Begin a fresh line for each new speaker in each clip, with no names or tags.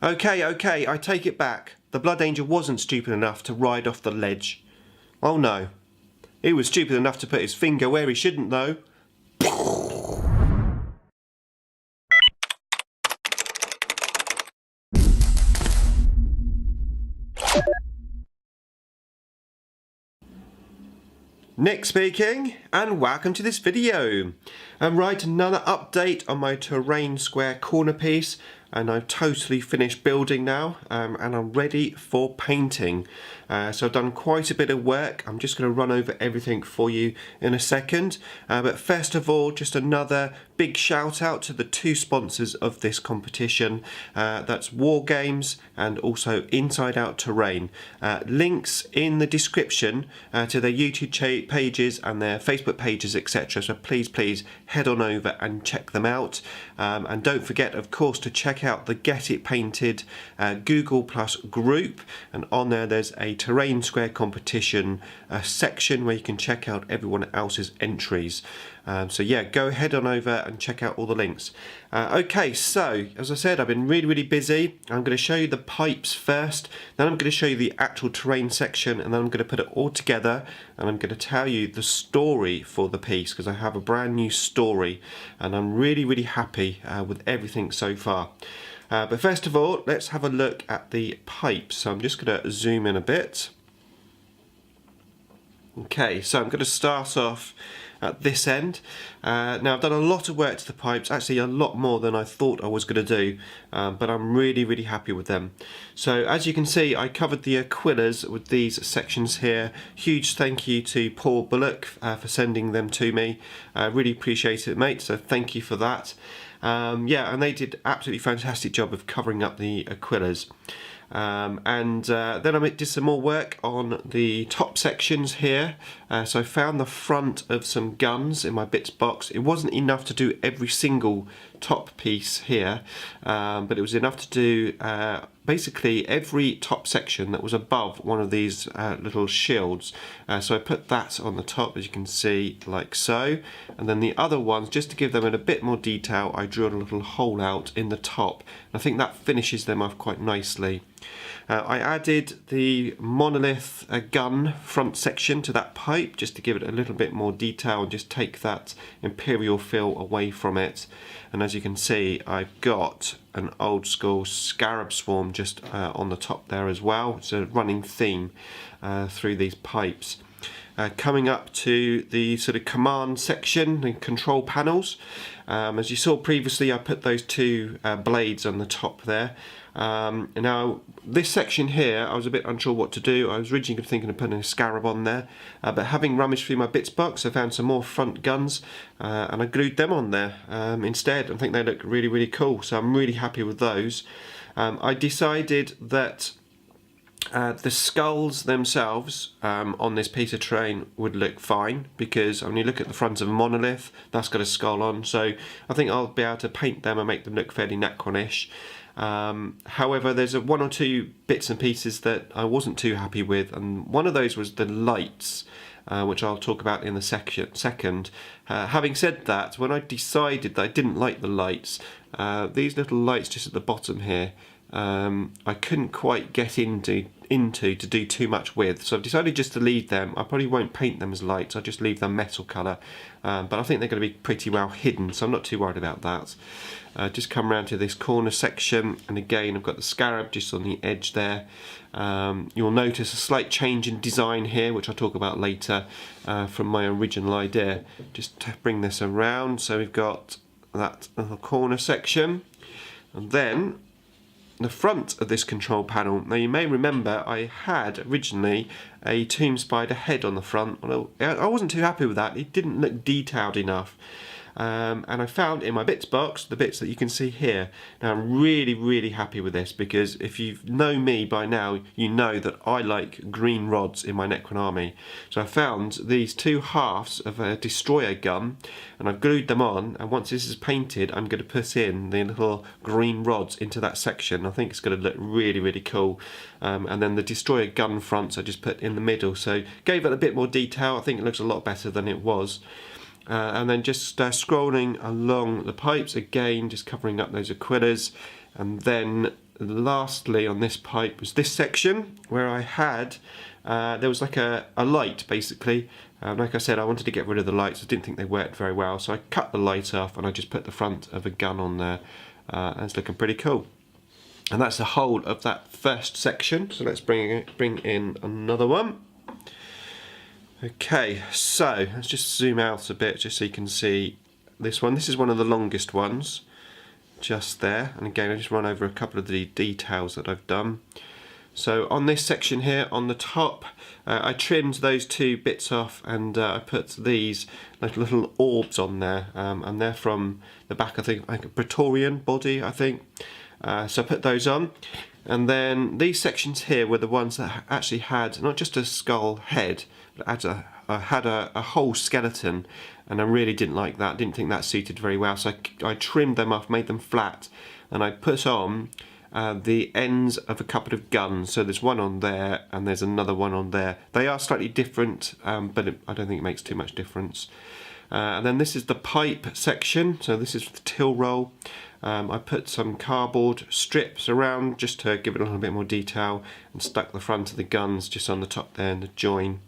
Okay, I take it back. The Blood Angel wasn't stupid enough to ride off the ledge. Oh no. He was stupid enough to put his finger where he shouldn't though. Nick speaking, and welcome to this video. Right, another update on my terrain square corner piece, and I've totally finished building now, and I'm ready for painting. So I've done quite a bit of work. I'm just going to run over everything for you in a second. But first of all, just another big shout out to the two sponsors of this competition. That's WarGames and also Inside Out Terrain. Links in the description to their YouTube pages and their Facebook pages, etc. So please head on over and check them out. And don't forget, of course, to check out the Get It Painted Google Plus group, and on there's a terrain square competition section where you can check out everyone else's entries. So yeah, go head on over and check out all the links. Okay, so as I said, I've been really busy. I'm going to show you the pipes first, then I'm going to show you the actual terrain section, and then I'm going to put it all together and I'm going to tell you the story for the piece, because I have a brand new story and I'm really happy with everything so far. But first of all, let's have a look at the pipes. So I'm just going to zoom in a bit. Okay, so I'm going to start off at this end. Now I've done a lot of work to the pipes, actually a lot more than I thought I was going to do, but I'm really happy with them. So as you can see, I covered the Aquillas with these sections here. Huge thank you to Paul Bullock for sending them to me. I really appreciate it, mate, so thank you for that. Yeah, and they did absolutely fantastic job of covering up the Aquillas. Then I did some more work on the top sections here. So I found the front of some guns in my bits box. It wasn't enough to do every single top piece here, but it was enough to do basically every top section that was above one of these little shields. So I put that on the top, as you can see, like so, and then the other ones, just to give them a bit more detail, I drew a little hole out in the top. I think that finishes them off quite nicely. I added the monolith gun front section to that pipe just to give it a little bit more detail and just take that imperial feel away from it. And as you can see, I've got an old school scarab swarm just on the top there as well. It's a running theme through these pipes. Coming up to the sort of command section, the control panels. As you saw previously, I put those two blades on the top there. Now this section here, I was a bit unsure what to do. I was originally thinking of putting a scarab on there, but having rummaged through my bits box, I found some more front guns and I glued them on there instead. I think they look really cool, so I'm really happy with those. I decided that the skulls themselves on this piece of terrain would look fine, because when you look at the front of a monolith, that's got a skull on, so I think I'll be able to paint them and make them look fairly Necron-ish. However, there's one or two bits and pieces that I wasn't too happy with, and one of those was the lights, which I'll talk about in the second. Having said that, when I decided that I didn't like the lights, these little lights just at the bottom here, I couldn't quite get into to do too much with, so I've decided just to leave them. I probably won't paint them as lights, I'll just leave them metal colour, but I think they're going to be pretty well hidden, so I'm not too worried about that. Just come around to this corner section, and again I've got the scarab just on the edge there. You'll notice a slight change in design here, which I'll talk about later, from my original idea. Just to bring this around, so we've got that little corner section, and then the front of this control panel. Now you may remember I had originally a tomb spider head on the front. Although I wasn't too happy with that, it didn't look detailed enough. And I found in my bits box the bits that you can see here. Now I'm really happy with this, because if you know me by now, you know that I like green rods in my Necron army. So I found these two halves of a destroyer gun, and I've glued them on, and once this is painted, I'm going to put in the little green rods into that section. I think it's going to look really cool. And then the destroyer gun fronts I just put in the middle, so gave it a bit more detail. I think it looks a lot better than it was. And then just scrolling along the pipes again, just covering up those Aquillas, and then lastly on this pipe was this section where I had, there was like a light basically. Like I said, I wanted to get rid of the lights. I didn't think they worked very well, so I cut the light off and I just put the front of a gun on there. And it's looking pretty cool. And that's the whole of that first section. So let's bring in another one. Okay, so let's just zoom out a bit just so you can see this one. This is one of the longest ones, just there. And again, I just run over a couple of the details that I've done. So on this section here, on the top, I trimmed those two bits off, and I put these little orbs on there, and they're from the back, I think, like a Praetorian body, I think. So I put those on. And then these sections here were the ones that actually had not just a skull head, but had a whole skeleton, and I really didn't like that, didn't think that suited very well, so I trimmed them off, made them flat, and I put on the ends of a couple of guns. So there's one on there and there's another one on there. They are slightly different, but I don't think it makes too much difference. And then this is the pipe section, so this is the till roll. I put some cardboard strips around just to give it a little bit more detail, and stuck the front of the guns just on the top there in the join.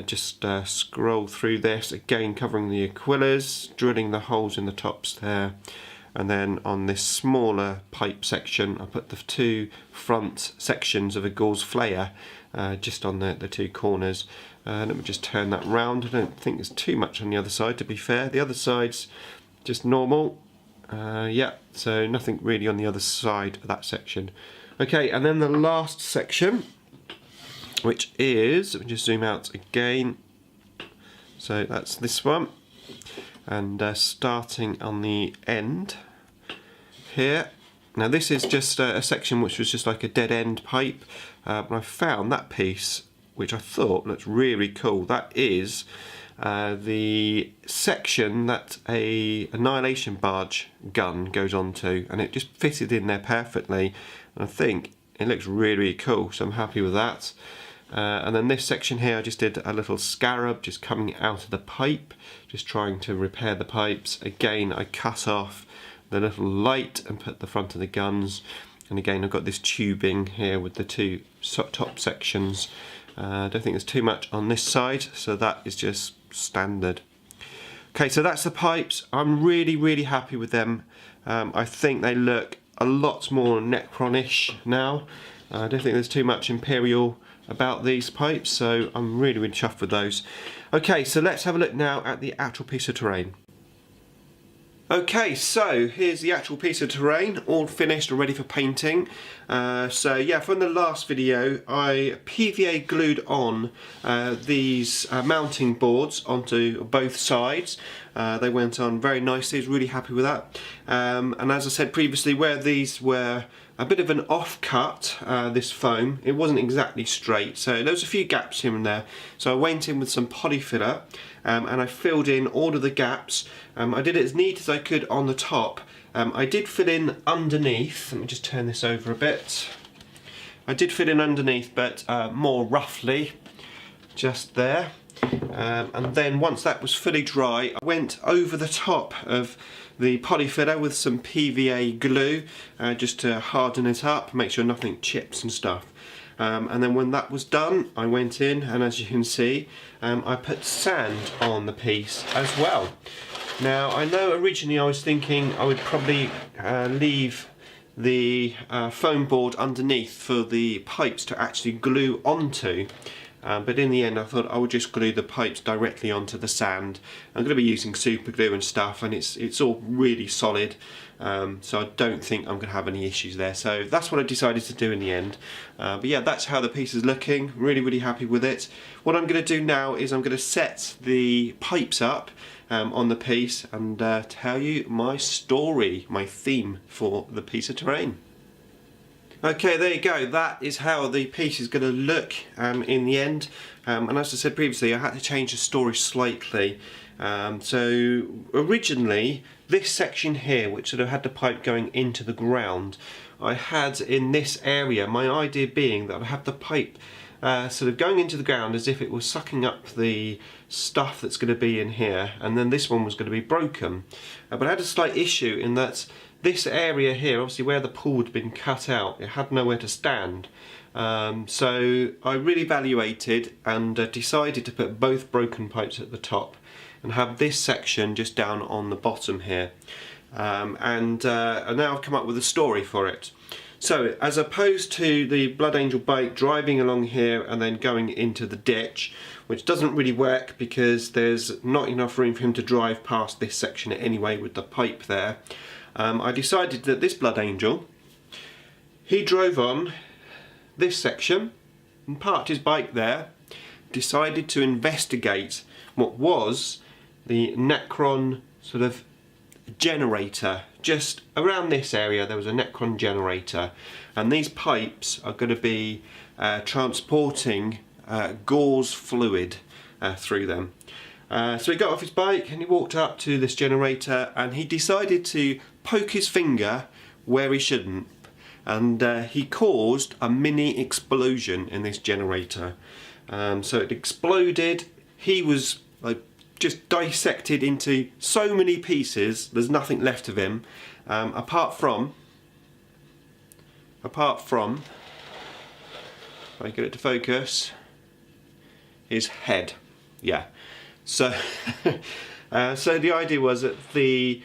Just scroll through this, again covering the aquillas, drilling the holes in the tops there. And then on this smaller pipe section, I put the two front sections of a gauze flare just on the two corners. Let me just turn that round. I don't think there's too much on the other side, to be fair. The other side's just normal. Yeah, so nothing really on the other side of that section. Okay, and then the last section, which is, let me just zoom out again. So that's this one. And starting on the end here. Now this is just a section which was just like a dead end pipe, but I found that piece which I thought looked really cool. That is the section that a annihilation barge gun goes onto, and it just fitted in there perfectly, and I think it looks really cool, so I'm happy with that. And then this section here, I just did a little scarab just coming out of the pipe, just trying to repair the pipes. Again, I cut off the little light and put the front of the guns. And again, I've got this tubing here with the two top sections. I don't think there's too much on this side, so that is just standard. Okay, so that's the pipes. I'm really happy with them. I think they look a lot more Necron-ish now. I don't think there's too much Imperial about these pipes, so I'm really chuffed with those. Okay, so let's have a look now at the actual piece of terrain. Okay, so here's the actual piece of terrain, all finished and ready for painting. So yeah, from the last video, I PVA glued on these mounting boards onto both sides. They went on very nicely, I was really happy with that. And as I said previously, where these were a bit of an off-cut, this foam, it wasn't exactly straight, so there was a few gaps here and there. So I went in with some polyfiller and I filled in all of the gaps. I did it as neat as I could on the top. I did fill in underneath, let me just turn this over a bit. I did fill in underneath, but more roughly, just there. And then once that was fully dry, I went over the top of the polyfiller with some PVA glue just to harden it up, make sure nothing chips and stuff. And then when that was done, I went in, and as you can see, I put sand on the piece as well. Now, I know originally I was thinking I would probably leave the foam board underneath for the pipes to actually glue onto. But in the end I thought I would just glue the pipes directly onto the sand. I'm going to be using super glue and stuff, and it's all really solid, so I don't think I'm going to have any issues there. So that's what I decided to do in the end. But yeah, that's how the piece is looking. Really happy with it. What I'm going to do now is I'm going to set the pipes up on the piece and tell you my story, my theme for the piece of terrain. Okay, there you go. That is how the piece is going to look in the end. And as I said previously, I had to change the story slightly. So originally, this section here, which sort of had the pipe going into the ground, I had in this area, my idea being that I'd have the pipe sort of going into the ground as if it was sucking up the stuff that's going to be in here, and then this one was going to be broken. But I had a slight issue in that this area here, obviously where the pool had been cut out, it had nowhere to stand. So I really evaluated and decided to put both broken pipes at the top and have this section just down on the bottom here. And now I've come up with a story for it. So as opposed to the Blood Angel bike driving along here and then going into the ditch, which doesn't really work because there's not enough room for him to drive past this section anyway with the pipe there, I decided that this Blood Angel, he drove on this section and parked his bike there, decided to investigate what was the Necron sort of generator. Just around this area there was a Necron generator, and these pipes are going to be transporting gauze fluid through them. So he got off his bike and he walked up to this generator and he decided to poke his finger where he shouldn't, and he caused a mini explosion in this generator. So it exploded. He was like just dissected into so many pieces, there's nothing left of him, apart from, if I get it to focus, his head. Yeah. So, so the idea was that the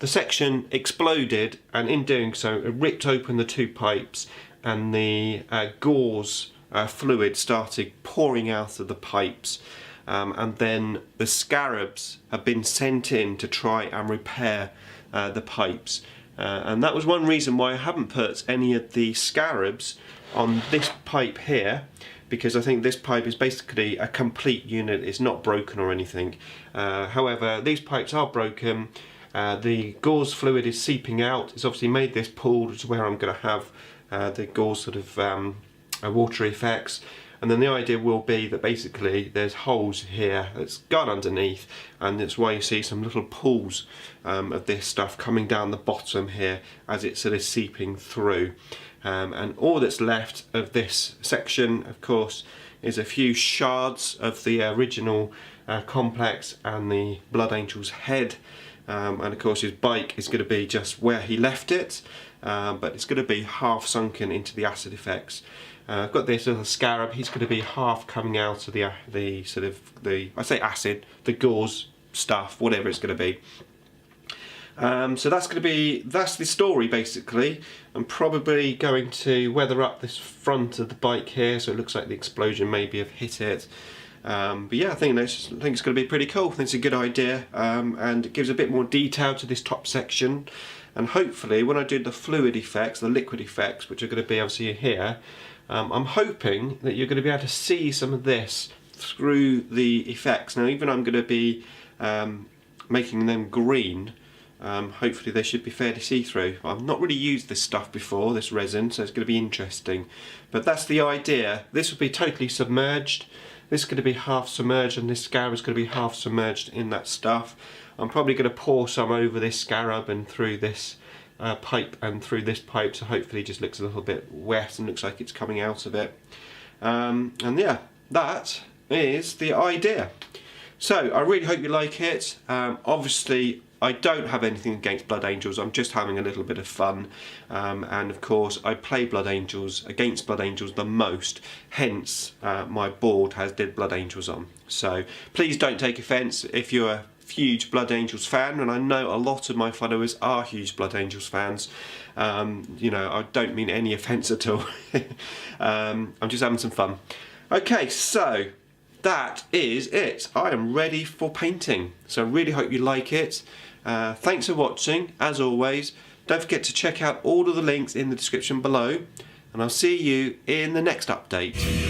section exploded, and in doing so it ripped open the two pipes, and the gauze fluid started pouring out of the pipes. And then the scarabs have been sent in to try and repair the pipes. And that was one reason why I haven't put any of the scarabs on this pipe here, because I think this pipe is basically a complete unit. It's not broken or anything. However, these pipes are broken. The gauze fluid is seeping out. It's obviously made this pool, which is where I'm going to have the gauze sort of watery effects. And then the idea will be that basically there's holes here that's gone underneath, and that's why you see some little pools of this stuff coming down the bottom here as it's sort of seeping through. And all that's left of this section, of course, is a few shards of the original complex and the Blood Angel's head. And of course his bike is going to be just where he left it, but it's going to be half sunken into the acid effects. I've got this little scarab. He's going to be half coming out of the sort of I say acid, the gauze stuff, whatever it's going to be. So that's the story basically. I'm probably going to weather up this front of the bike here, so it looks like the explosion maybe have hit it. But yeah, I think it's going to be pretty cool. I think it's a good idea, and it gives a bit more detail to this top section. And hopefully, when I do the fluid effects, the liquid effects, which are going to be obviously here, I'm hoping that you're going to be able to see some of this through the effects. Now, even I'm going to be making them green. Hopefully they should be fairly see-through. I've not really used this stuff before, this resin, so it's going to be interesting. But that's the idea. This will be totally submerged. This is going to be half submerged, and this scarab is going to be half submerged in that stuff. I'm probably going to pour some over this scarab and through this pipe and through this pipe, so hopefully it just looks a little bit wet and looks like it's coming out of it. And yeah, that is the idea. So I really hope you like it. Obviously I don't have anything against Blood Angels, I'm just having a little bit of fun, and of course I play Blood Angels against Blood Angels the most, hence my board has Dead Blood Angels on. So please don't take offence if you're a huge Blood Angels fan, and I know a lot of my followers are huge Blood Angels fans. You know, I don't mean any offence at all. I'm just having some fun. Okay, so that is it. I am ready for painting, so I really hope you like it. Thanks for watching. As always, don't forget to check out all of the links in the description below, and I'll see you in the next update.